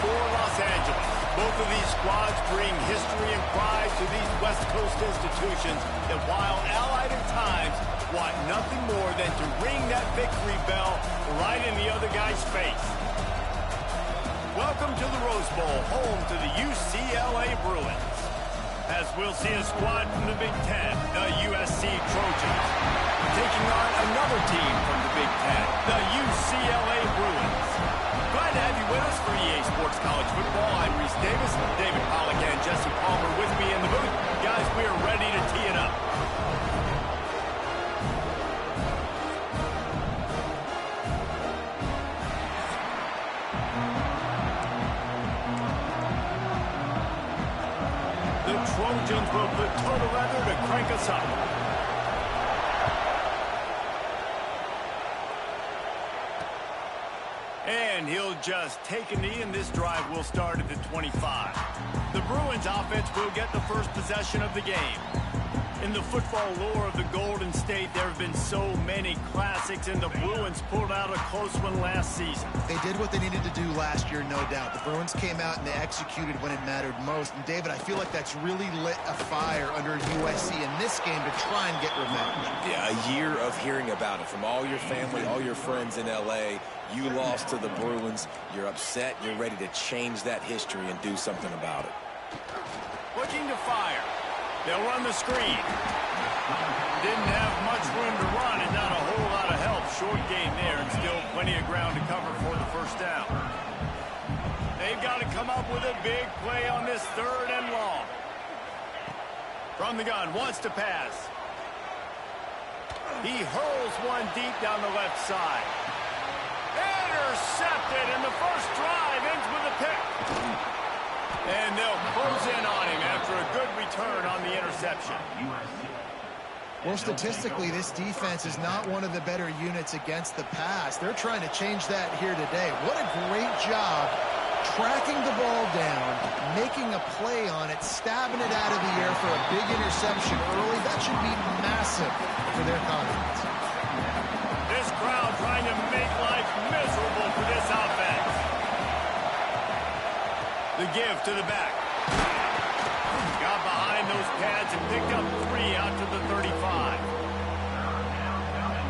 for Los Angeles. Both of these squads bring history and pride to these West Coast institutions that, while allied at times, want nothing more than to ring that victory bell right in the other guy's face. Welcome to the Rose Bowl, home to the UCLA Bruins. As we'll see a squad from the Big Ten, the USC Trojans, taking on another team from the Big Ten, the UCLA Bruins. Glad to have you with us for EA Sports College Football. I'm Reese Davis, David Pollack, and Jesse Palmer with me in the booth. Guys, we are ready to tee it up. The Trojans will put total leather to crank us up. And he'll just take a knee, and this drive will start at the 25. The Bruins offense will get the first possession of the game. In the football lore of the Golden State, there have been so many classics, and the Bruins pulled out a close one last season. They did what they needed to do last year, no doubt. The Bruins came out and they executed when it mattered most. And, David, I feel like that's really lit a fire under USC in this game to try and get revenge. Yeah, a year of hearing about it from all your family, all your friends in L.A. You lost to the Bruins. You're upset. You're ready to change that history and do something about it. Looking to fire. They'll run the screen. Didn't have much room to run and not a whole lot of help. Short gain there and still plenty of ground to cover for the first down. They've got to come up with a big play on this third and long. From the gun, wants to pass. He hurls one deep down the left side. Intercepted, and the first drive ends with a pick. And they'll close in on him after a good return on the interception. Well, statistically, this defense is not one of the better units against the pass. They're trying to change that here today. What a great job tracking the ball down, making a play on it, stabbing it out of the air for a big interception early. That should be massive for their confidence. This crowd trying to make life miserable for this offense. The give to the back. Got behind those pads and picked up 3 out to the 35.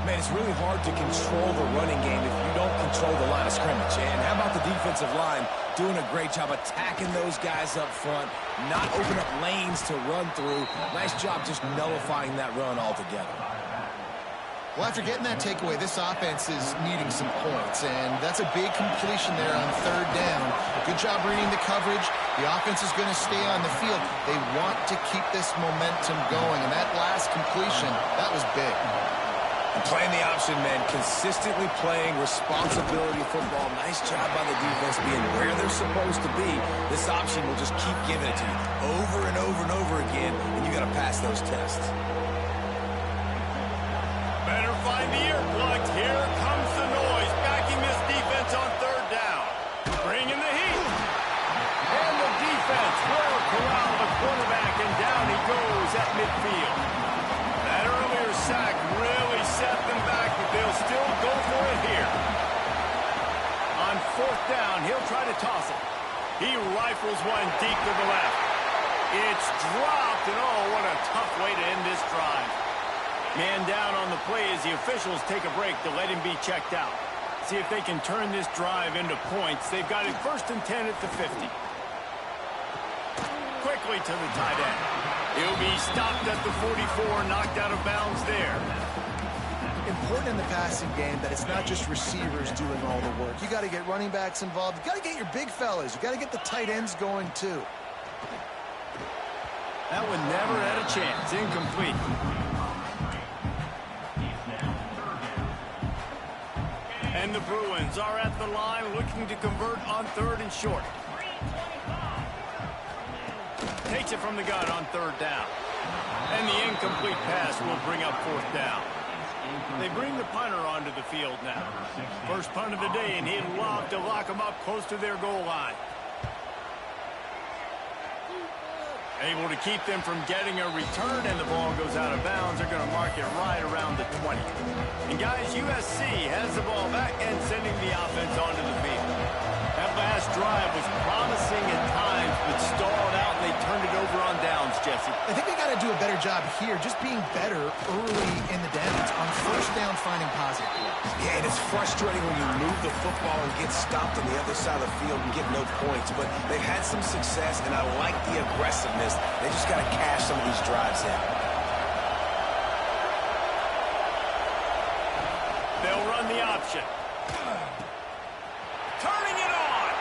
Man, it's really hard to control the running game if you don't control the line of scrimmage. And how about the defensive line doing a great job attacking those guys up front, not open up lanes to run through. Nice job just nullifying that run altogether. Well, after getting that takeaway, this offense is needing some points, and that's a big completion there on third down. Good job reading the coverage. The offense is going to stay on the field. They want to keep this momentum going, and that last completion, that was big. And playing the option, man, consistently playing responsibility football. Nice job by the defense being where they're supposed to be. This option will just keep giving it to you over and over and over again, and you got to pass those tests. Better find the earplugs. Here comes the noise, backing this defense on third down. Bringing the heat. And the defense will corral the quarterback, and down he goes at midfield. That earlier sack really set them back, but they'll still go for it here. On fourth down, he'll try to toss it. He rifles one deep to the left. It's dropped, and oh, what a tough way to end this drive. Man down on the play as the officials take a break to let him be checked out. See if they can turn this drive into points. They've got it 1st and 10 at the 50. Quickly to the tight end. He'll be stopped at the 44, knocked out of bounds there. Important in the passing game that it's not just receivers doing all the work. You got to get running backs involved. You got to get your big fellas. You got to get the tight ends going too. That one never had a chance. Incomplete. And the Bruins are at the line looking to convert on 3rd and short. Takes it from the gun on 3rd down. And the incomplete pass will bring up 4th down. They bring the punter onto the field now. First punt of the day, and he'd love to lock them up close to their goal line. Able to keep them from getting a return, and the ball goes out of bounds. They're going to mark it right around the 20. And, guys, USC has the ball back and sending the offense onto the field. That last drive was Jesse? I think they got to do a better job here, just being better early in the downs on first down, finding positive plays. Yeah, and it's frustrating when you move the football and get stopped on the other side of the field and get no points. But they've had some success, and I like the aggressiveness. They just got to cash some of these drives in. They'll run the option. Turning it on.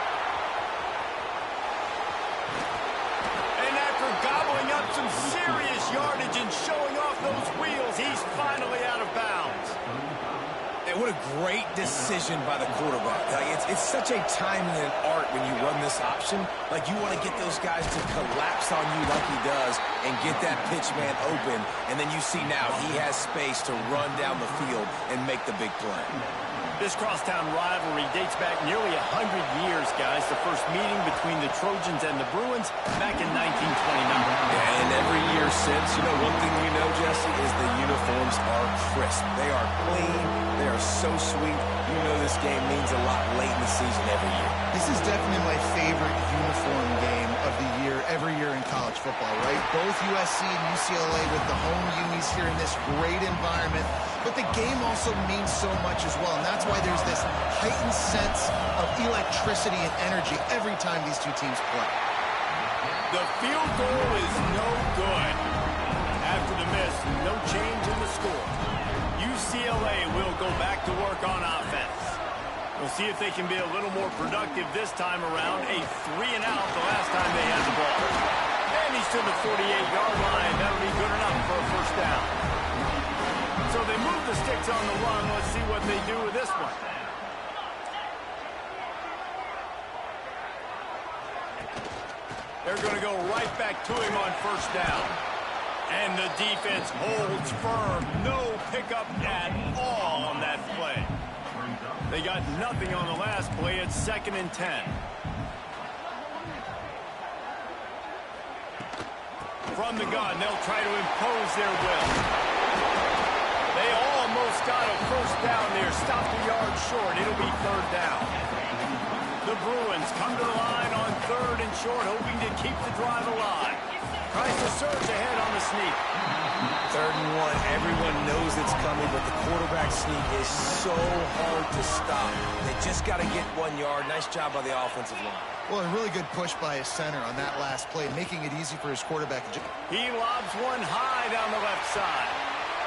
And after gobbling up some serious yardage and showing off those wheels, he's finally out of bounds. And what a great decision by the quarterback. Like, it's such a timing and art when you run this option. Like, you want to get those guys to collapse on you like he does and get that pitch man open. And then you see now he has space to run down the field and make the big play. This crosstown rivalry dates back nearly 100 years, guys. The first meeting between the Trojans and the Bruins back in 1929. Yeah, and every year since, you know, one thing we know, Jesse, is the uniforms are crisp. They are clean. They are so sweet. You know this game means a lot late in the season every year. This is definitely my favorite uniform game of the year, every year in college football, right? Both USC and UCLA with the home unis here in this great environment. But the game also means so much as well, and that's why there's this heightened sense of electricity and energy every time these two teams play. The field goal is no good. After the miss, no change in the score. UCLA will go back to work on offense. We'll see if they can be a little more productive this time around. A 3-and-out the last time they had the ball. And he's to the 48-yard line. That'll be good enough for a first down. So they move the sticks on the run. Let's see what they do with this one. They're going to go right back to him on first down. And the defense holds firm. No pickup at all on that play. They got nothing on the last play. It's 2nd and 10. From the gun, they'll try to impose their will. They almost got a first down there. Stopped a yard short. It'll be 3rd down. The Bruins come to the line on 3rd and short, hoping to keep the drive alive. Tries to surge ahead on the sneak. 3rd and 1. Everyone knows it's coming, but the quarterback sneak is so hard to stop. They just got to get 1 yard. Nice job by the offensive line. Well, a really good push by his center on that last play, making it easy for his quarterback. He lobs one high down the left side.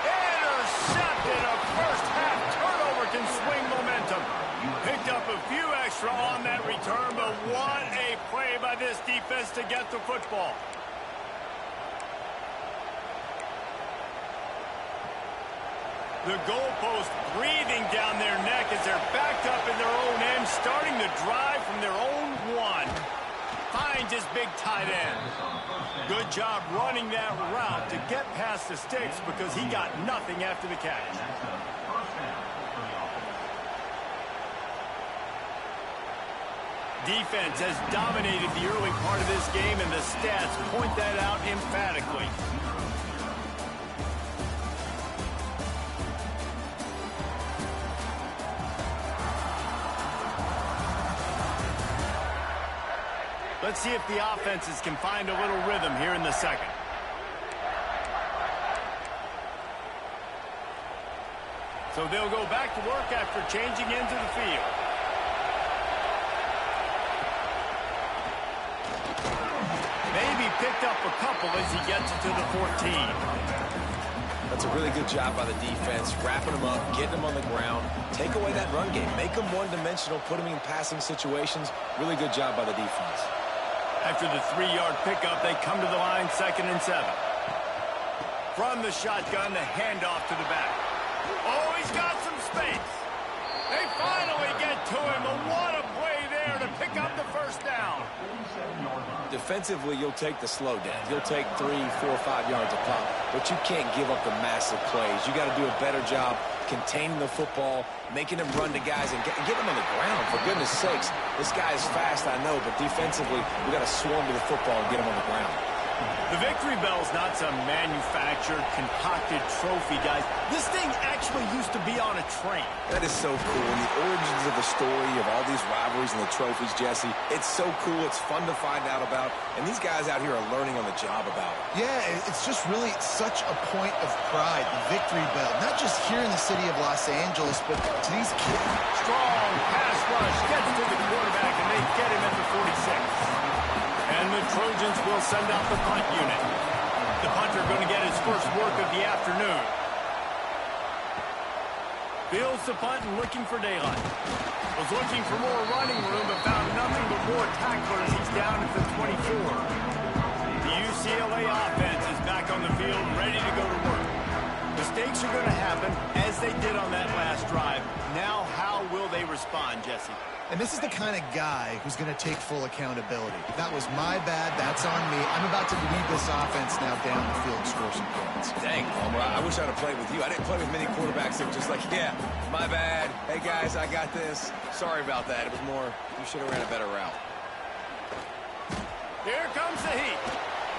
Intercepted. A first-half turnover can swing momentum. Picked up a few extra on that return, but what a play by this defense to get the football. The goalpost breathing down their neck as they're backed up in their own end, starting the drive from their own 1. Finds his big tight end. Good job running that route to get past the sticks because he got nothing after the catch. Defense has dominated the early part of this game, and the stats point that out emphatically. Let's see if the offenses can find a little rhythm here in the 2nd. So they'll go back to work after changing into the field. Maybe picked up a couple as he gets it to the 14. That's a really good job by the defense, wrapping them up, getting them on the ground, take away that run game, make them one-dimensional, put them in passing situations. Really good job by the defense. After the 3-yard pickup, they come to the line 2nd and 7. From the shotgun, the handoff to the back. Oh, he's got some space. They finally get to him. But what a play there to pick up the first down. Defensively, you'll take the slow down. You'll take 3, 4, 5 yards a pop, but you can't give up the massive plays. You got to do a better job containing the football, making them run to guys, and get them on the ground. For goodness sakes, this guy is fast, I know, but defensively, we got to swarm to the football and get him on the ground. The victory bell is not some manufactured, concocted trophy, guys. This thing actually used to be on a train. That is so cool. And the origins of the story of all these rivalries and the trophies, Jesse, it's so cool. It's fun to find out about. And these guys out here are learning on the job about it. Yeah, it's just really such a point of pride, the victory bell. Not just here in the city of Los Angeles, but to these kids. Strong pass rush gets to the quarterback, and they get him at the 46. And the Trojans will send out the punt unit. The punter going to get his first work of the afternoon. Fields the punt and looking for daylight. Was looking for more running room, but found nothing but more tacklers. He's down at the 24. The UCLA offense is back on the field, ready to go to work. Mistakes are going to happen, as they did on that last drive. Now, how will they respond, Jesse? And this is the kind of guy who's going to take full accountability. That was my bad. That's on me. I'm about to lead this offense now down the field and score some points. Dang, Palmer, I wish I'd have played with you. I didn't play with many quarterbacks that were just like, yeah, my bad. Hey, guys, I got this. Sorry about that. It was more, you should have ran a better route. Here comes the heat.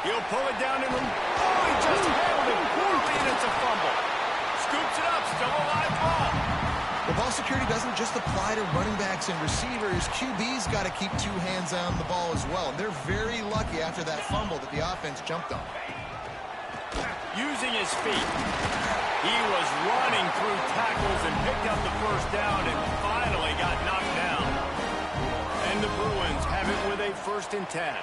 He'll pull it down in the... Oh, he just handled it poorly, and it's a fumble. Scoops it up, still a live ball. The ball security doesn't just apply to running backs and receivers. QB's got to keep two hands on the ball as well. And they're very lucky after that fumble that the offense jumped on. Using his feet. He was running through tackles and picked up the first down and finally got knocked down. And the Bruins have it with a 1st and 10.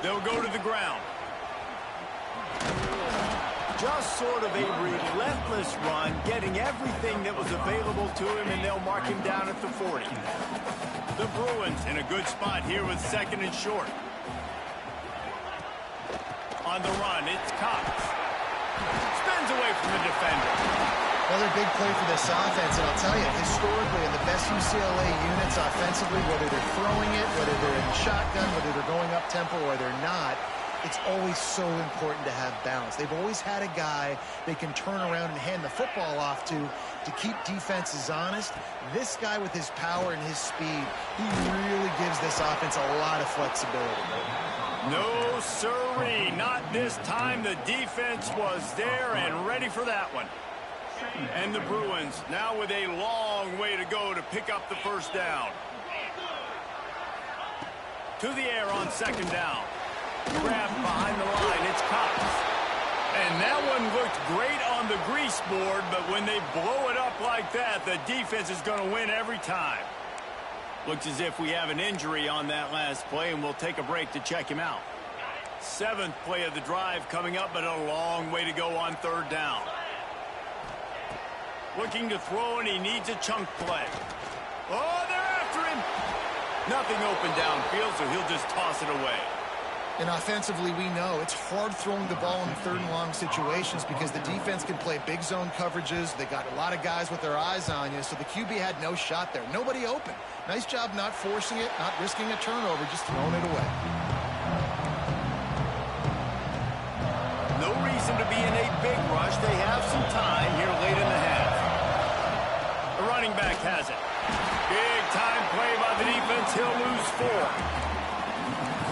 They'll go to the ground. Just sort of a relentless run, getting everything that was available to him, and they'll mark him down at the 40. The Bruins in a good spot here with 2nd and short. On the run, it's Cox. Spins away from the defender. Another big play for this offense, and I'll tell you, historically, in the best UCLA units offensively, whether they're throwing it, whether they're in the shotgun, whether they're going up-tempo or they're not, it's always so important to have balance. They've always had a guy they can turn around and hand the football off to keep defenses honest. This guy with his power and his speed, he really gives this offense a lot of flexibility. No, sirree, not this time. The defense was there and ready for that one. And the Bruins now with a long way to go to pick up the 1st down. To the air on 2nd down. Grab behind the line, it's Cox. And that one looked great on the grease board, but when they blow it up like that, the defense is going to win every time. Looks as if we have an injury on that last play, and we'll take a break to check him out. 7th play of the drive coming up, but a long way to go on 3rd down. Looking to throw, and he needs a chunk play. Oh, they're after him. Nothing open downfield, so he'll just toss it away. And offensively, we know it's hard throwing the ball in 3rd and long situations because the defense can play big zone coverages. They got a lot of guys with their eyes on you, so the QB had no shot there. Nobody open. Nice job not forcing it, not risking a turnover, just throwing it away. No reason to be in a big rush. They have some time here late in the half. The running back has it. Big time play by the defense. He'll lose 4.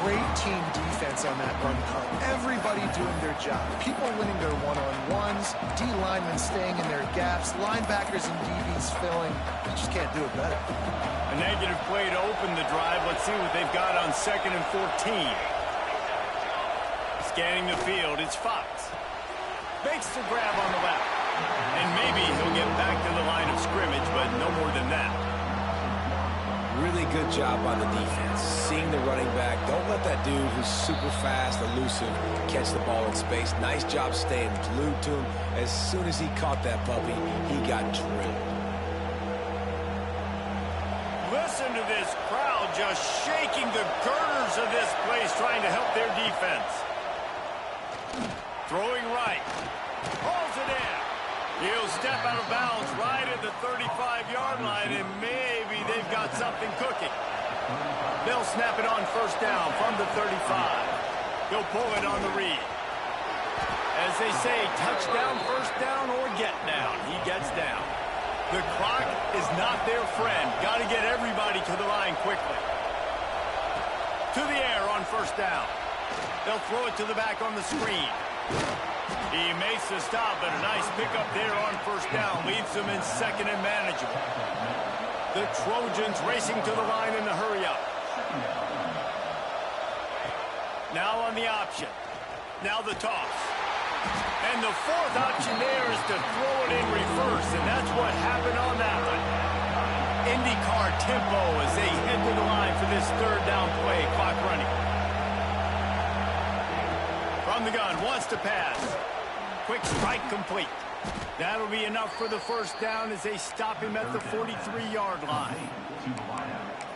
Great team defense on that run cut. Everybody doing their job. People winning their one-on-ones, D-linemen staying in their gaps, linebackers and DBs filling. You just can't do it better. A negative play to open the drive. Let's see what they've got on 2nd and 14. Scanning the field, it's Fox. Makes the grab on the left. And maybe he'll get back to the line of scrimmage, but no more than that. Really good job on the defense. Seeing the running back. Don't let that dude who's super fast, elusive, catch the ball in space. Nice job staying glued to him. As soon as he caught that puppy, he got drilled. Listen to this crowd just shaking the girders of this place, trying to help their defense. Throwing right. Hauls it in. He'll step out of bounds right at the 35-yard line, and maybe they've got something cooking. They'll snap it on 1st down from the 35. He'll pull it on the read. As they say, touchdown, 1st down, or get down. He gets down. The clock is not their friend. Got to get everybody to the line quickly. To to the air on first down. They'll throw it to the back on the screen. He makes the stop, but a nice pickup there on first down. Leaves them in second and manageable. The Trojans racing to the line in the hurry-up. Now on the option. Now the toss. And the fourth option there is to throw it in reverse, and that's what happened on that one. IndyCar tempo as they head to the line for this third down play. Clock running. From the gun, wants to pass. Quick strike complete. That'll be enough for the first down as they stop him at the 43-yard line.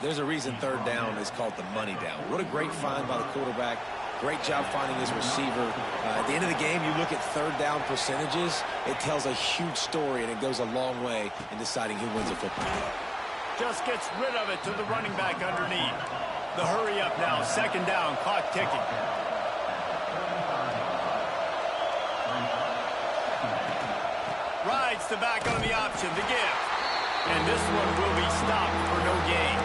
There's a reason third down is called the money down. What a great find by the quarterback. Great job finding his receiver. At the end of the game, you look at third down percentages. It tells a huge story, and it goes a long way in deciding who wins a football game. Just gets rid of it to the running back underneath. The hurry up now. Second down. Clock ticking. Rides the back on the option. The give. And this one will be stopped for no gain.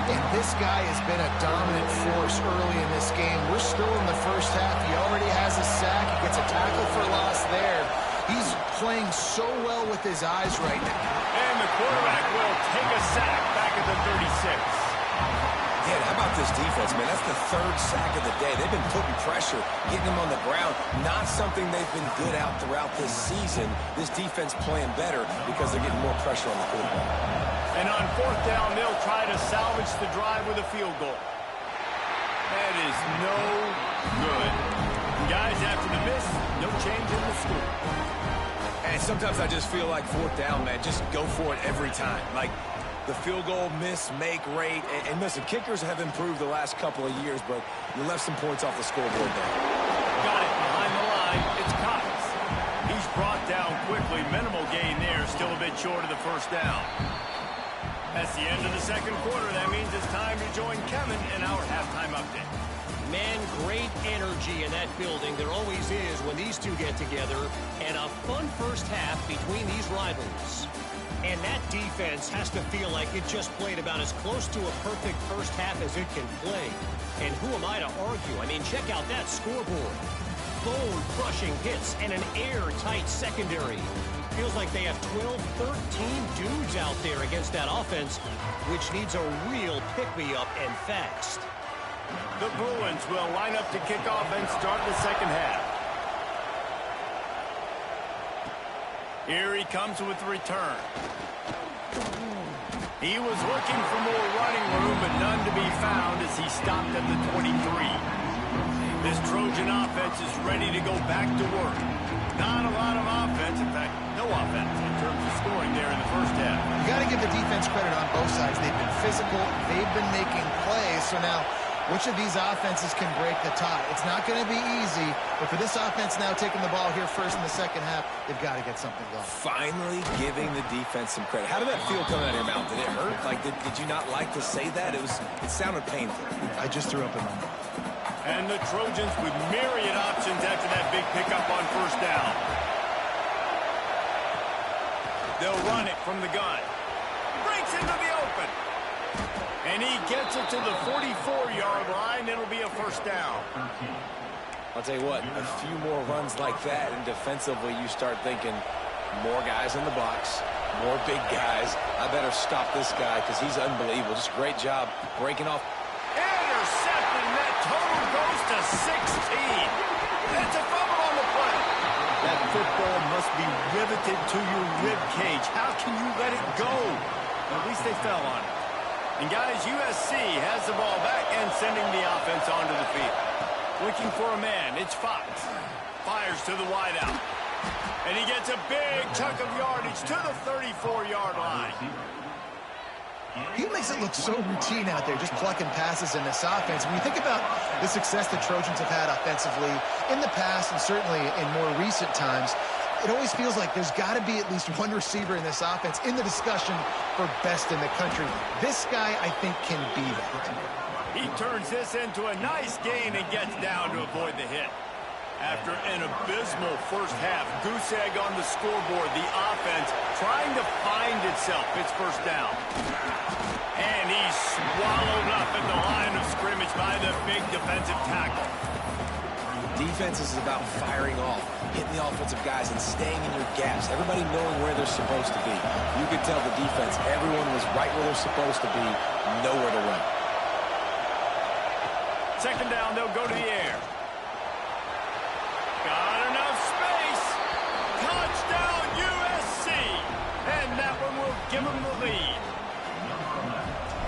And this guy has been a dominant force early in this game. We're still in the first half. He already has a sack. He gets a tackle for loss there. He's playing so well with his eyes right now. And the quarterback will take a sack back at the 36. Yeah, how about this defense, man? That's the third sack of the day. They've been putting pressure, getting them on the ground. Not something they've been good at throughout this season. This defense playing better because they're getting more pressure on the quarterback. And on fourth down, they'll try to salvage the drive with a field goal. That is no good. And guys, after the miss, no change in the score. And sometimes I just feel like fourth down, man, just go for it every time. Like, the field goal miss, make rate. And listen, kickers have improved the last couple of years, but you left some points off the scoreboard there. Got it behind the line. It's Cox. He's brought down quickly. Minimal gain there. Still a bit short of the first down. That's the end of the second quarter. That means it's time to join Kevin in our halftime update. Man, great energy in that building. There always is when these two get together. And a fun first half between these rivals. And that defense has to feel like it just played about as close to a perfect first half as it can play. And who am I to argue? I mean, check out that scoreboard. Bone-crushing hits and an airtight secondary. Feels like they have 12, 13 dudes out there against that offense, which needs a real pick-me-up and fast. The Bruins will line up to kick off and start the second half. Here he comes with the return. He was looking for more running room, but none to be found as he stopped at the 23. This Trojan offense is ready to go back to work. Not a lot of offense, in fact, no offense in terms of scoring there in the first half. You got to give the defense credit on both sides. They've been physical. They've been making plays. So now, which of these offenses can break the tie? It's not going to be easy, but for this offense now taking the ball here first in the second half, they've got to get something going. Finally giving the defense some credit. How did that feel coming out of your mouth? Did it hurt? Like, did you not like to say that? It sounded painful. I just threw up in my mouth. And the Trojans with myriad options after that big pickup on first down. They'll run it from the gun. Breaks into the open. And he gets it to the 44-yard line. It'll be a first down. I'll tell you what, a few more runs like that, and defensively you start thinking more guys in the box, more big guys. I better stop this guy because he's unbelievable. Just a great job breaking off. Intercepted, and that total goes to 16. That's a fumble on the play. That football must be riveted to your rib cage. How can you let it go? At least they fell on it. And guys, USC has the ball back and sending the offense onto the field. Looking for a man, it's Fox. Fires to the wideout. And he gets a big chunk of yardage to the 34-yard line. He makes it look so routine out there, just plucking passes in this offense. When you think about the success the Trojans have had offensively in the past and certainly in more recent times, it always feels like there's got to be at least one receiver in this offense in the discussion for best in the country. This guy, I think, can be that. He turns this into a nice gain and gets down to avoid the hit. After an abysmal first half, goose egg on the scoreboard, the offense trying to find itself. It's first down. And he's swallowed up at the line of scrimmage by the big defensive tackle. Defense is about firing off, hitting the offensive guys, and staying in your gaps. Everybody knowing where they're supposed to be. You could tell the defense, everyone was right where they're supposed to be, nowhere to run. Second down, they'll go to the air. Got enough space. Touchdown, USC. And that one will give them the lead.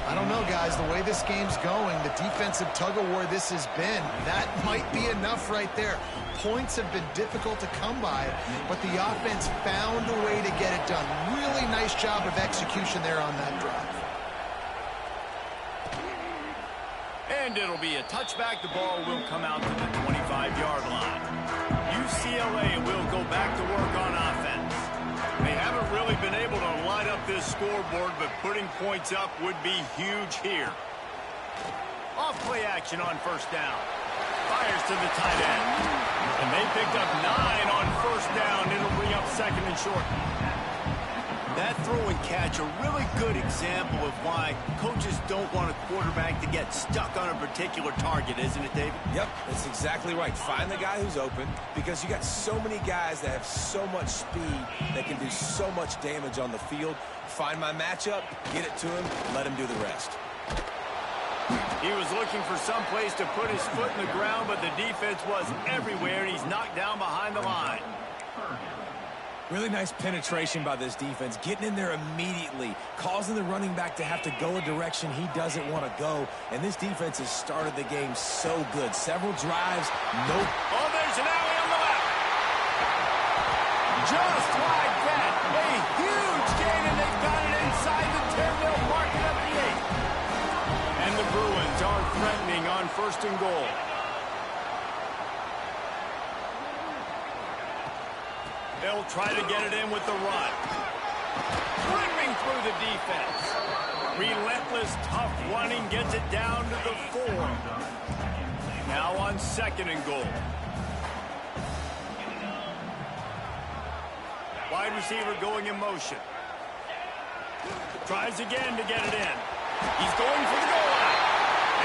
I don't know, guys. The way this game's going, the defensive tug-of-war this has been, that might be enough right there. Points have been difficult to come by, but the offense found a way to get it done. Really nice job of execution there on that drive. And it'll be a touchback. The ball will come out to the 25-yard line. UCLA will go back to work on offense. They haven't really been able to light up this scoreboard, but putting points up would be huge here. Off play action on first down. Fires to the tight end. And they picked up 9 on first down. It'll bring up second and short. That throw and catch, a really good example of why coaches don't want a quarterback to get stuck on a particular target, isn't it, David? Yep, that's exactly right. Find the guy who's open, because you got so many guys that have so much speed that can do so much damage on the field. Find my matchup, get it to him, let him do the rest. He was looking for some place to put his foot in the ground, but the defense was everywhere, and he's knocked down behind the line. Really nice penetration by this defense, getting in there immediately, causing the running back to have to go a direction he doesn't want to go. And this defense has started the game so good. Several drives, nope. Oh, there's an alley on the left. Just like that. A huge gain, and they've got it inside the 10. They'll mark it up the 8. And the Bruins are threatening on first and goal. They'll try to get it in with the run. Ripping through the defense. Relentless, tough running gets it down to the 4. Now on second and goal. Wide receiver going in motion. Tries again to get it in. He's going for the goal line.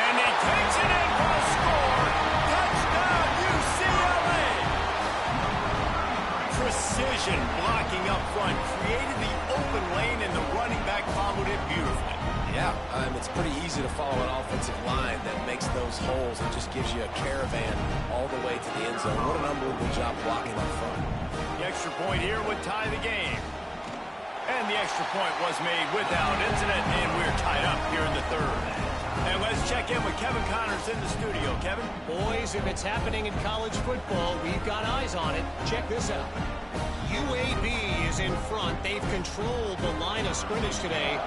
And he takes it in for a score. Touchdown, UCLA. Precision blocking up front created the open lane, and the running back followed it beautifully. Yeah, it's pretty easy to follow an offensive line that makes those holes and just gives you a caravan all the way to the end zone. What an unbelievable job blocking up front. The extra point here would tie the game. And the extra point was made without incident, and we're tied up here in the third. And let's check in with Kevin Connors in the studio. Kevin? Boys, if it's happening in college football, we've got eyes on it. Check this out. UAB is in front. They've controlled the line of scrimmage today.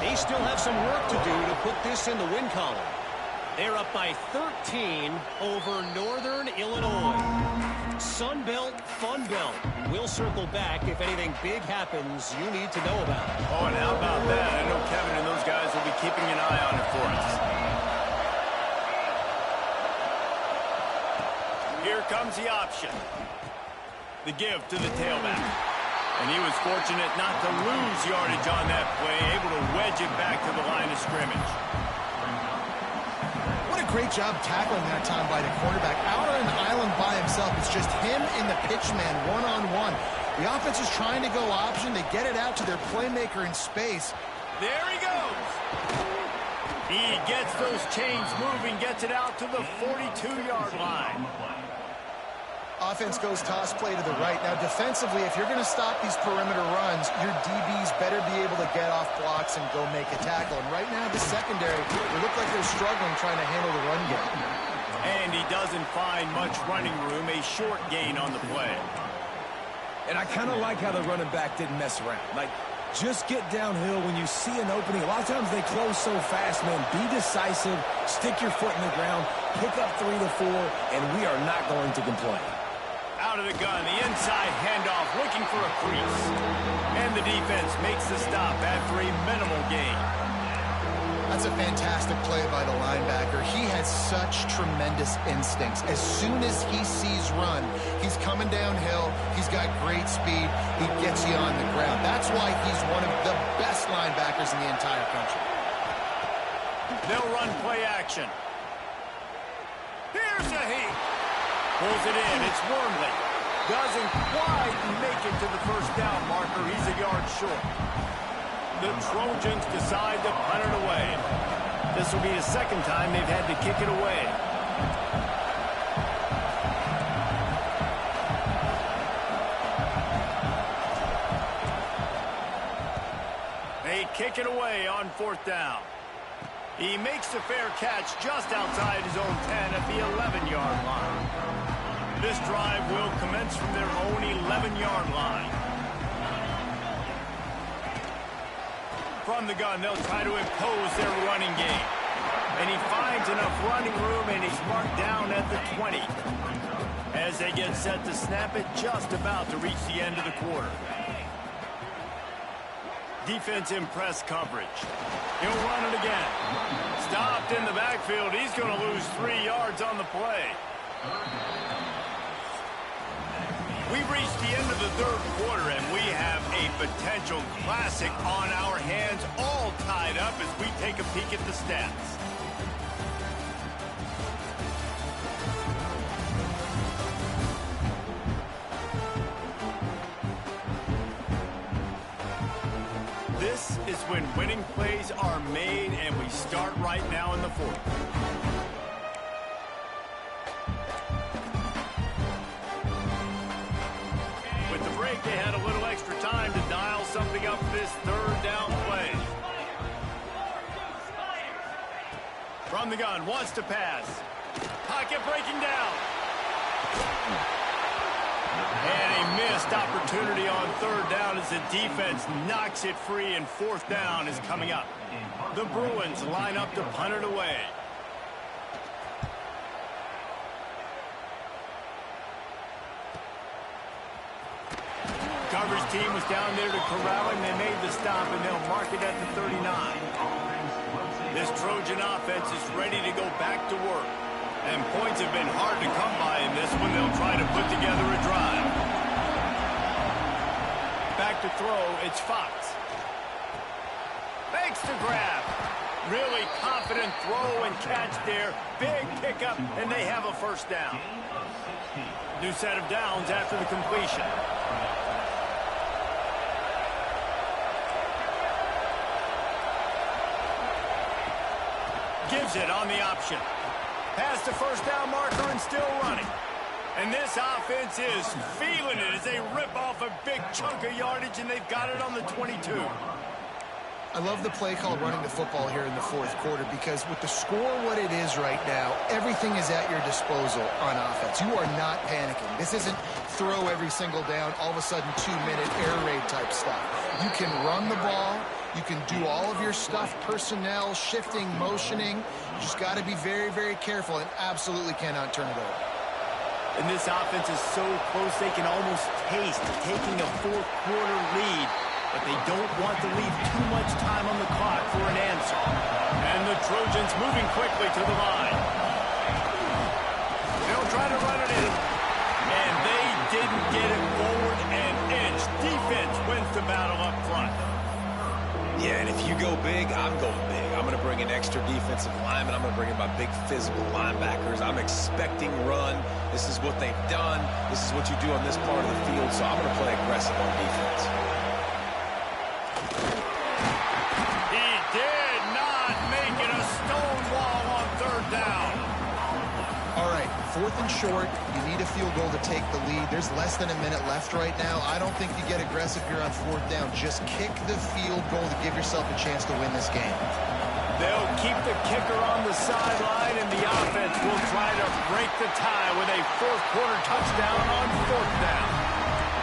They still have some work to do to put this in the win column. They're up by 13 over Northern Illinois. Sun Belt, Fun Belt. We'll circle back if anything big happens you need to know about. Oh, and how about that? I know Kevin and those guys will be keeping an eye on it for us. Here comes the option. The give to the tailback. And he was fortunate not to lose yardage on that play, able to wedge it back to the line of scrimmage. What a great job tackling that time by the cornerback. Out on an island by himself. It's just him and the pitch man one-on-one. The offense is trying to go option. They get it out to their playmaker in space. There he goes. He gets those chains moving, gets it out to the 42-yard line. Offense goes toss play to the right. Now, defensively, if you're going to stop these perimeter runs, your DBs better be able to get off blocks and go make a tackle. And right now, the secondary, they look like they're struggling trying to handle the run game. And he doesn't find much running room, a short gain on the play. And I kind of like how the running back didn't mess around. Like, just get downhill when you see an opening. A lot of times they close so fast, man. Be decisive, stick your foot in the ground, pick up 3 to 4, and we are not going to complain. Out of the gun, the inside handoff, looking for a crease. And the defense makes the stop after a minimal gain. That's a fantastic play by the linebacker. He has such tremendous instincts. As soon as he sees run, he's coming downhill. He's got great speed. He gets you on the ground. That's why he's one of the best linebackers in the entire country. They'll run play action. Here's a heat. Pulls it in. It's Wormley. Doesn't quite make it to the first down marker. He's a yard short. The Trojans decide to punt it away. This will be the second time they've had to kick it away. They kick it away on 4th down. He makes the fair catch just outside his own 10 at the 11-yard line. This drive will commence from their own 11-yard line. From the gun, they'll try to impose their running game. And he finds enough running room, and he's marked down at the 20. As they get set to snap it, just about to reach the end of the quarter. Defense in press coverage. He'll run it again. Stopped in the backfield. He's going to lose 3 yards on the play. We've reached the end of the 3rd quarter, and we have a potential classic on our hands, all tied up as we take a peek at the stats. This is when winning plays are made, and we start right now in the 4th. They had a little extra time to dial something up this 3rd down play. From the gun, wants to pass. Pocket breaking down. And a missed opportunity on 3rd down as the defense knocks it free, and 4th down is coming up. The Bruins line up to punt it away. Coverage team was down there to corral him. They made the stop, and they'll mark it at the 39. This Trojan offense is ready to go back to work. And points have been hard to come by in this one. They'll try to put together a drive. Back to throw, it's Fox. Makes the grab. Really confident throw and catch there. Big pickup, and they have a 1st down. New set of downs after the completion. Gives it on the option. Past the 1st down marker and still running. And this offense is feeling it as they rip off a big chunk of yardage, and they've got it on the 22. I love the play call running the football here in the 4th quarter, because with the score what it is right now, everything is at your disposal on offense. You are not panicking. This isn't throw every single down, all of a sudden 2-minute air raid type stuff. You can run the ball. You can do all of your stuff, personnel, shifting, motioning. You just got to be very, very careful and absolutely cannot turn it over. And this offense is so close they can almost taste taking a 4th quarter lead, but they don't want to leave too much time on the clock for an answer. And the Trojans moving quickly to the line. They'll try to run it in. And they didn't get it forward an inch. Defense wins the battle up front. Yeah, and if you go big, I'm going big. I'm going to bring in extra defensive linemen. I'm going to bring in my big physical linebackers. I'm expecting run. This is what they've done. This is what you do on this part of the field, so I'm going to play aggressive on defense. He did not make it a stone wall on 3rd down. All right, 4th and short. You need a field goal to take the lead. There's less than a minute left right now. I don't think you get aggressive here on 4th down. Just kick the field goal to give yourself a chance to win this game. They'll keep the kicker on the sideline, and the offense will try to break the tie with a 4th quarter touchdown on 4th down.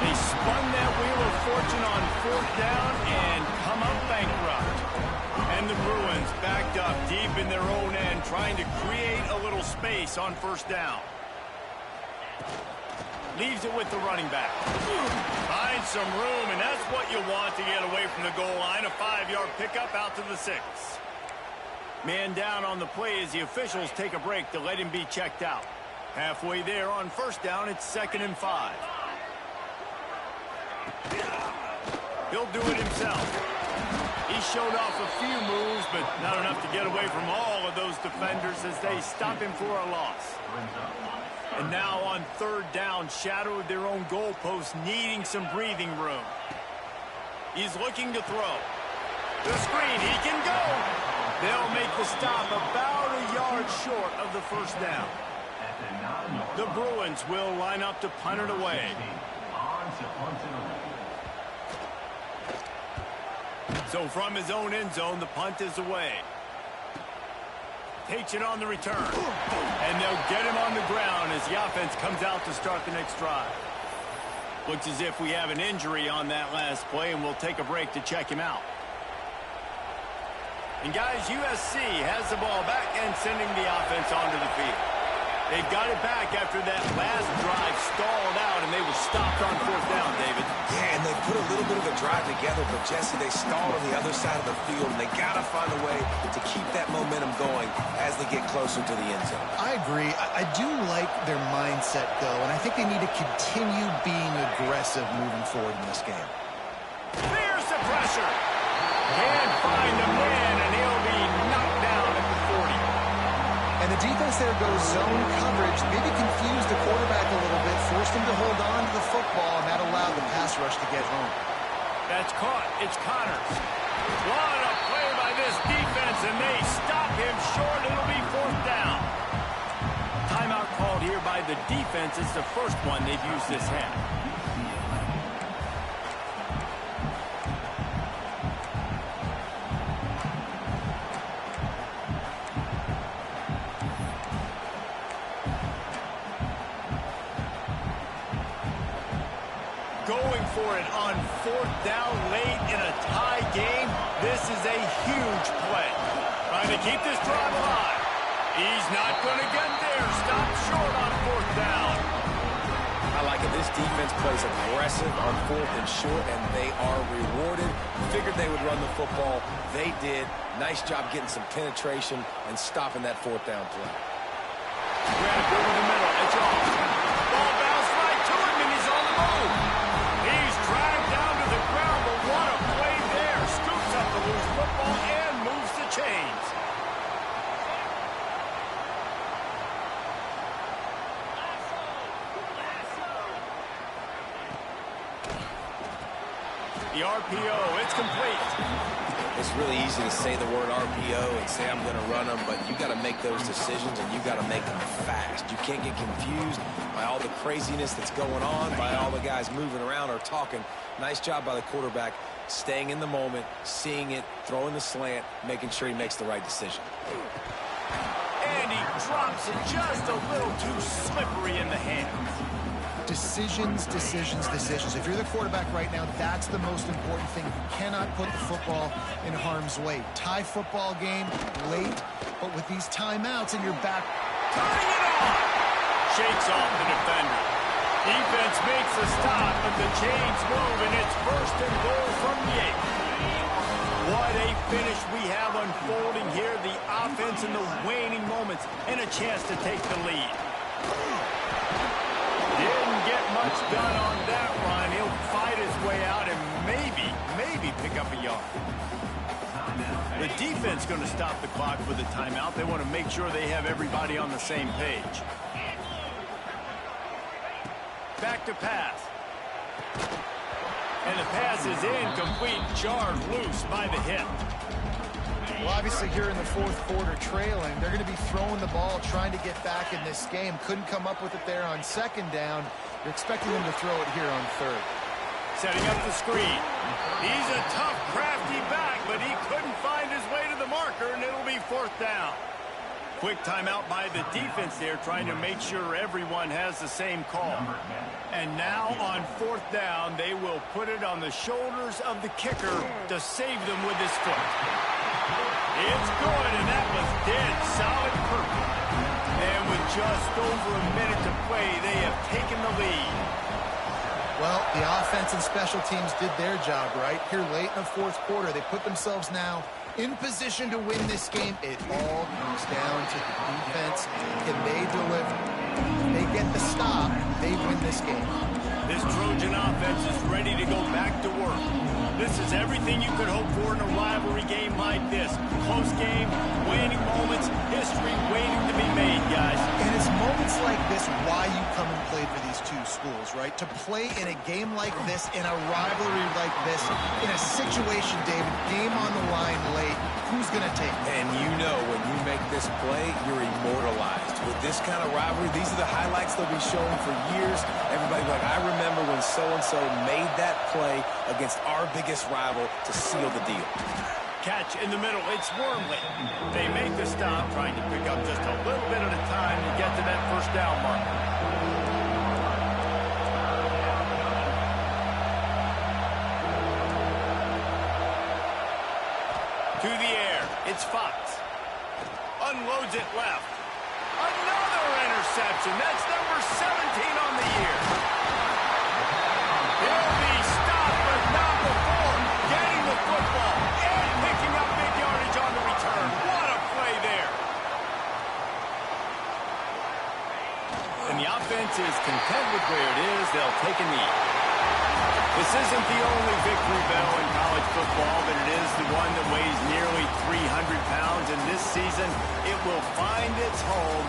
They spun that wheel of fortune on 4th down and come up bankrupt. And the Bruins backed up deep in their own end, trying to create a little space on 1st down. Leaves it with the running back. Finds some room, and that's what you want to get away from the goal line. A 5-yard pickup out to the 6. Man down on the play as the officials take a break to let him be checked out. Halfway there on first down, it's 2nd and 5. He'll do it himself. He showed off a few moves, but not enough to get away from all of those defenders as they stop him for a loss. And now on 3rd down, shadow of their own goalpost, needing some breathing room. He's looking to throw. The screen, he can go. They'll make the stop about a yard short of the first down. The Bruins will line up to punt it away. So from his own end zone, the punt is away. Takes it on the return. And they'll get him on the ground as the offense comes out to start the next drive. Looks as if we have an injury on that last play, and we'll take a break to check him out. And guys, USC has the ball back and sending the offense onto the field. They've got it back after that last drive stalled out, and they were stopped on 4th down, David. Yeah, and they put a little bit of a drive together, but Jesse, they stalled on the other side of the field, and they got to find a way to keep that momentum going as they get closer to the end zone. I agree. I do like their mindset, though, and I think they need to continue being aggressive moving forward in this game. There's the pressure. Can't find a man, and he'll be knocked down at the 40. And the defense there goes zone coverage, maybe confused the quarterback a little bit, forced him to hold on to the football, and that allowed the pass rush to get home. That's caught. It's Connors. What a play by this defense, and they stop him short. It'll be 4th down. Timeout called here by the defense. It's the first one they've used this half. Going for it on 4th down late in a tie game. This is a huge play. Trying to keep this drive alive. He's not going to get there. Stopped short on 4th down. I like it. This defense plays aggressive on 4th and short, and they are rewarded. Figured they would run the football. They did. Nice job getting some penetration and stopping that 4th down play. Grab over the middle. It's off. Ball bounced right to him, and he's on the move. He's dragged down to the ground, but what a play there. Scoops up the loose football and moves the chains. The RPO, it's complete. It's really easy to say the word RPO and say I'm going to run them, but you got to make those decisions, and you got to make them fast. You can't get confused by all the craziness that's going on, by all the guys moving around or talking. Nice job by the quarterback, staying in the moment, seeing it, throwing the slant, making sure he makes the right decision. And he drops it just a little too slippery in the hands. Decisions, decisions, decisions. If you're the quarterback right now, that's the most important thing. You cannot put the football in harm's way. Tie football game, late, but with these timeouts in your back. Turning it on! Shakes off the defender. Defense makes a stop, but the chains move, and it's 1st and goal from the 8. What a finish we have unfolding here. The offense in the waning moments, and a chance to take the lead. Didn't get much done on that run. He'll fight his way out and maybe pick up a yard. The defense going to stop the clock with a timeout. They want to make sure they have everybody on the same page. Back to pass. And the pass is incomplete, jarred loose by the hip. Well, obviously here in the 4th quarter trailing, they're going to be throwing the ball, trying to get back in this game. Couldn't come up with it there on 2nd down. You're expecting them to throw it here on 3rd. Setting up the screen. He's a tough, crafty back, but he couldn't find his way to the marker, and it'll be 4th down. Quick timeout by the defense there, trying to make sure everyone has the same call. And now on 4th down, they will put it on the shoulders of the kicker to save them with his foot. It's good, and that was dead solid perfect. And with just over a minute to play, they have taken the lead. Well, the offense and special teams did their job, right? Here late in the fourth quarter, they put themselves now in position to win this game. It all comes down to the defense. Can they deliver? If they get the stop, they win this game. This Trojan offense is ready to go back to work. This is everything you could hope for in a rivalry game like this. Close game, waning moments, history waiting to be made, guys. And it's moments like this why you come and play for these two schools, right? To play in a game like this, in a rivalry like this, in a situation, David, game on the line late, who's going to take it? And you know when you make this play, you're immortalized. With this kind of rivalry, these are the highlights they'll be showing for years. Everybody like, I remember when so-and-so made that play against our biggest rival to seal the deal. Catch in the middle. It's Wormley. They make the stop, trying to pick up just a little bit at a time to get to that first down mark. To the air. It's Fox. Unloads it left. Another interception. That's number 17 on the year. He'll be stopped, but not before getting the football and picking up big yardage on the return. What a play there. And the offense is content with where it is. They'll take a knee. This isn't the only victory bell in college football, but it is the one that weighs nearly 300 pounds. And this season, it will find its home